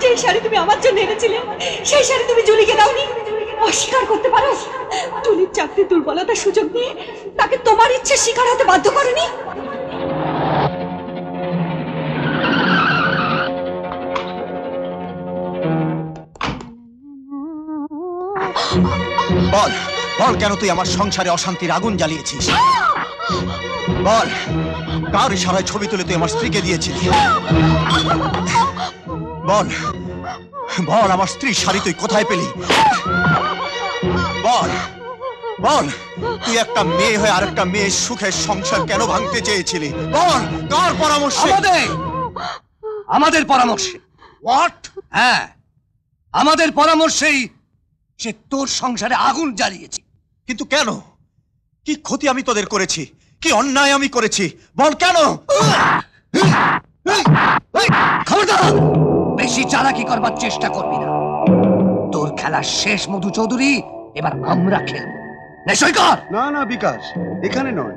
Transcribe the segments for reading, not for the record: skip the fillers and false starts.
যে শাড়ি তুমি আমার জন্য এনেছিলে সেই শাড়ি তুমি জুলিকে দাওনি। অস্বীকার করতে পারো জুলির চাকরি দুর্বলতার সুযোগ নিয়ে তাকে তোমার ইচ্ছে শিকার হতে বাধ্য করনি? বল বল কেন তুই আমার সংসারে অশান্তির আগুন জ্বালিয়েছিস? বল কার ইশারায় ছবি তুলে তুই আমার স্ত্রীকে দিয়েছিস? বল বল আমার স্ত্রীর শাড়ি তুই কোথায় পেলি? বল বল তুই একটা মেয়ে হয়ে আরেকটা মেয়ের সুখের সংসার কেন ভাঙতে চেয়েছিলি? বল কার পরামর্শে? আমাদের পরামর্শে। হোয়াট? হ্যাঁ, আমাদের পরামর্শেই সে তোর সংসারে আগুন জ্বালিয়েছে। কিন্তু কেন? কি ক্ষতি আমি তোদের করেছি? কি অন্যায় আমি করেছি? বল কেন? খবরদার, বেশি চালাকি করবার চেষ্টা করবি না। তোর খেলা শেষ মধু চৌধুরী, এবার আমরা খেলবো। নেশয় কর। না না বিকাশ, এখানে নয়।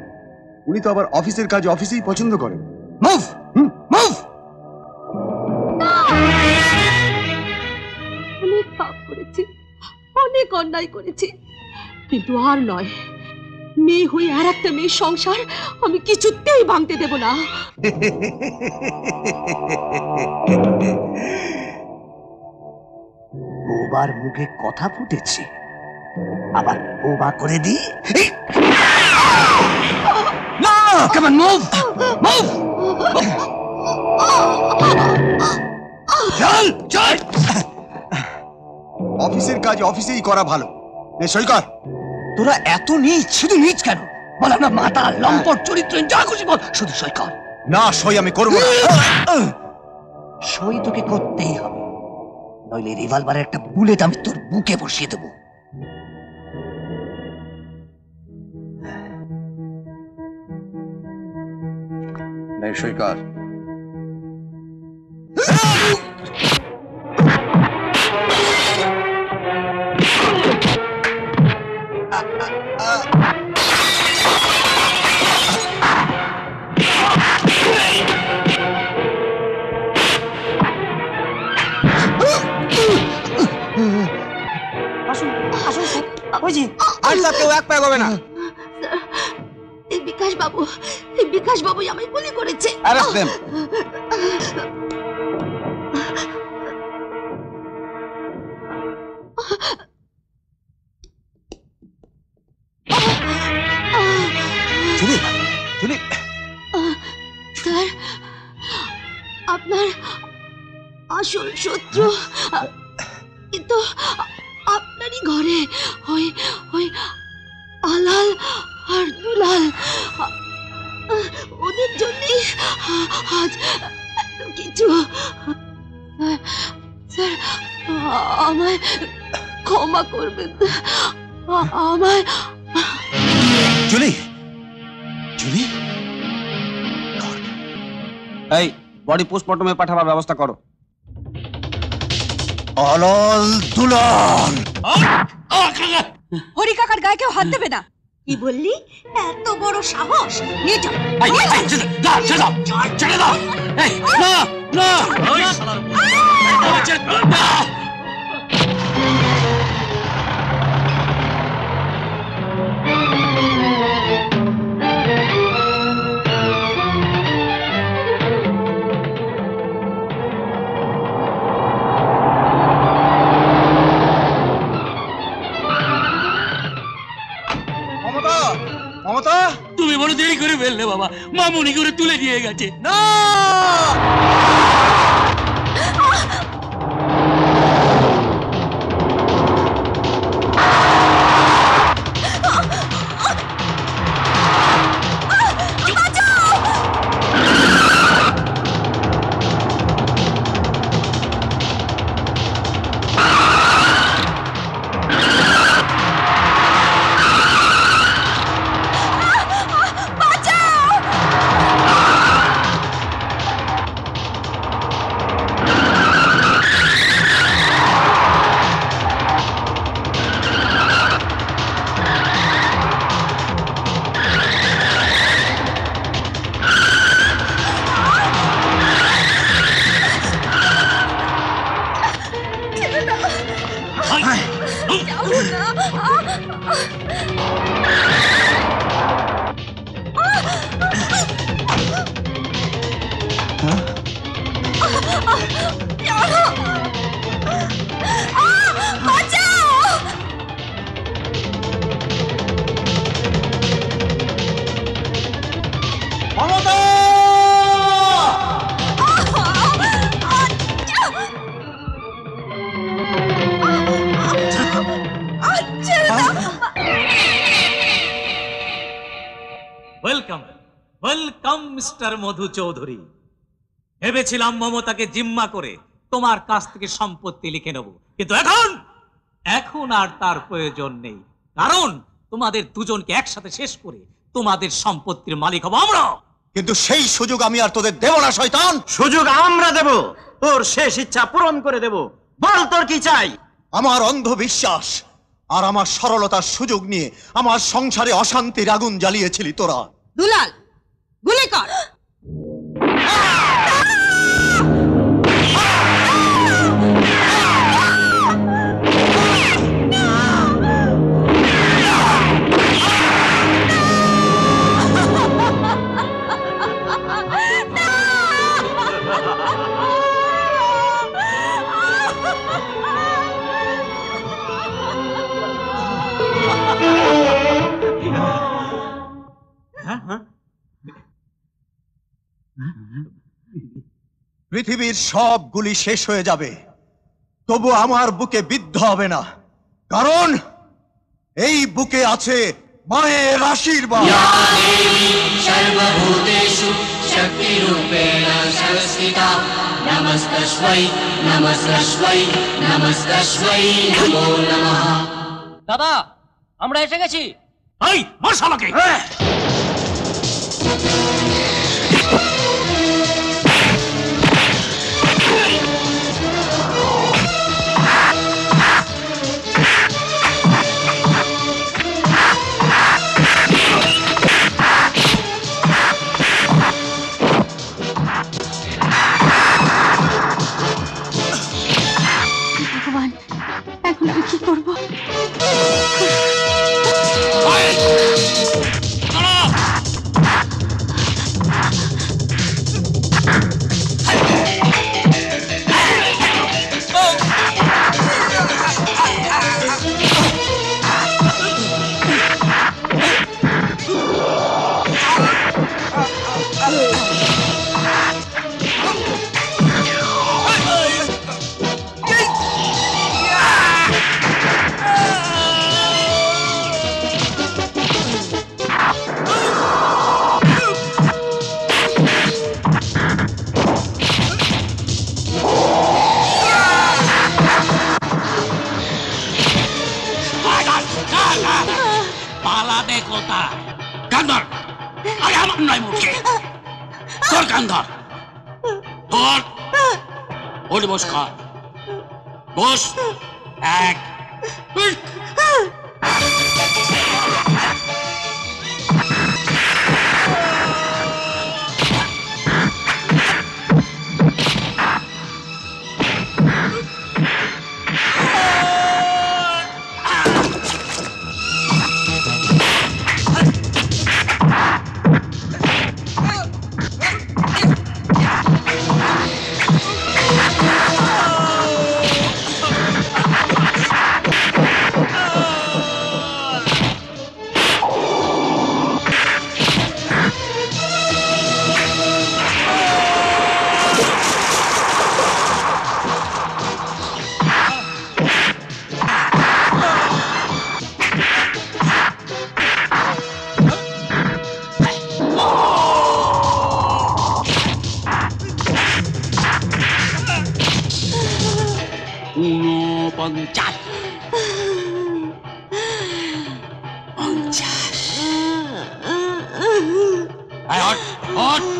উনি তো আবার অফিসের কাজ অফিসেই পছন্দ করেন। Move move. অনেক পাপ করেছি, অনেক অন্যায় করেছি, কিন্তু আর নয়। মেয়ে হয়ে আর একটা মেয়ের সংসার আমি কিছুতেই ভাঙতে দেব না। বোবার মুখে কথা ফুটেছে, আবার বোবা করে দি। না, কাম অন, মুভ মুভ। চল চল। অফিসের কাজ অফিসেই করা ভালো। নে সই কর। তোরা এত নীচ? শুধু নিজ কেন, বল আমরা মাতা লম্পট চরিত্র, যা খুশি বল, শুধু সই কর। না সই আমি করবো না। সই তোকে করতেই হবে, নইলে রিভলভারের একটা বুলেট আমি তোর বুকে বসিয়ে দেবো। সই কর। আসুন আসুন ওই জি আর কেউ এক পায়ে হবে না। এই বিকাশ বাবুই আমায় গুলি করেছে। Arrest them. Julie Julie. Sir, আপনার আসল শত্রু কিন্তু আপনারই ঘরে, ওই ওই আলাল আর দুলাল, ওদের জন্যই আজ এত কিছু। স্যার আমায় ক্ষমা করবেন, আমায়। জুলি জুলি, এই বডি পোস্টমর্টমে পাঠাবার ব্যবস্থা করো। আলাল দুলাল। হরি কাকার গায়ে কেউ হাত দেবে না। কি বললি? এত বড় সাহস! নিয়ে চল। ছেড়ে দাও। না না, মমতা মমতা। তুমি বড় দেরি করে ফেললে বাবা, মামুনি করে তুলে দিয়ে গেছে। না মমতা! ওয়েলকাম ওয়েলকাম মিস্টার মধু চৌধুরী। ভেবেছিলাম মমতাকে জিম্মা করে তোমার কাছ থেকে সম্পত্তি লিখে নেব, কিন্তু এখন আর তার প্রয়োজন নেই, কারণ তোমাদের দুজনকে একসাথে শেষ করে তোমাদের সম্পত্তির মালিক হব আমরা। কিন্তু সেই সুযোগ আমি আর তোদের দেব না শয়তান। সুযোগ আমরা দেব, তোর শেষ ইচ্ছা পূরণ করে দেব। বল তোর কি চাই? আমার অন্ধবিশ্বাস আর আমার সরলতার সুযোগ নিয়ে আমার সংসারে অশান্তির আগুন জ্বালিয়েছিলি তোরা। দুলাল, গুলি কর। পৃথিবীর সব গুলি শেষ হয়ে যাবে, তবু আমার বুকে বিদ্ধ হবে না, কারণ এই বুকে আছে মায়ের আশীর্বাদ। सर्वभूतेषु शक्तिरूपेण संस्थिता नमस्तस्मै नमस्तस्मै नमस्तस्मै नमो नमः। দাদা, আমরা এসে গেছি। এই মশালাকে ভগবান, এখন আমি কি করবো? পালাবে কোথায়? কান্দর, আরে আমার নয় মুখে তোর কান্দর তোর ওটি বস খা বস এক পঞ্চাশ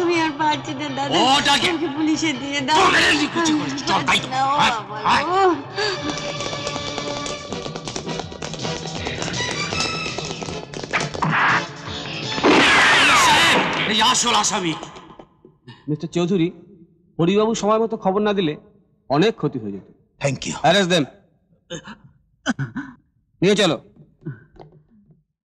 আমি আর পারছি না দাদা, আমাকে পুলিশে দিয়ে দাও। এই আসল আসামি। মিস্টার চৌধুরী, হরিবাবু সময় মতো খবর না দিলে অনেক ক্ষতি হয়ে যেত। Thank you. অ্যারেস্ট দেম, নিয়ে চলো।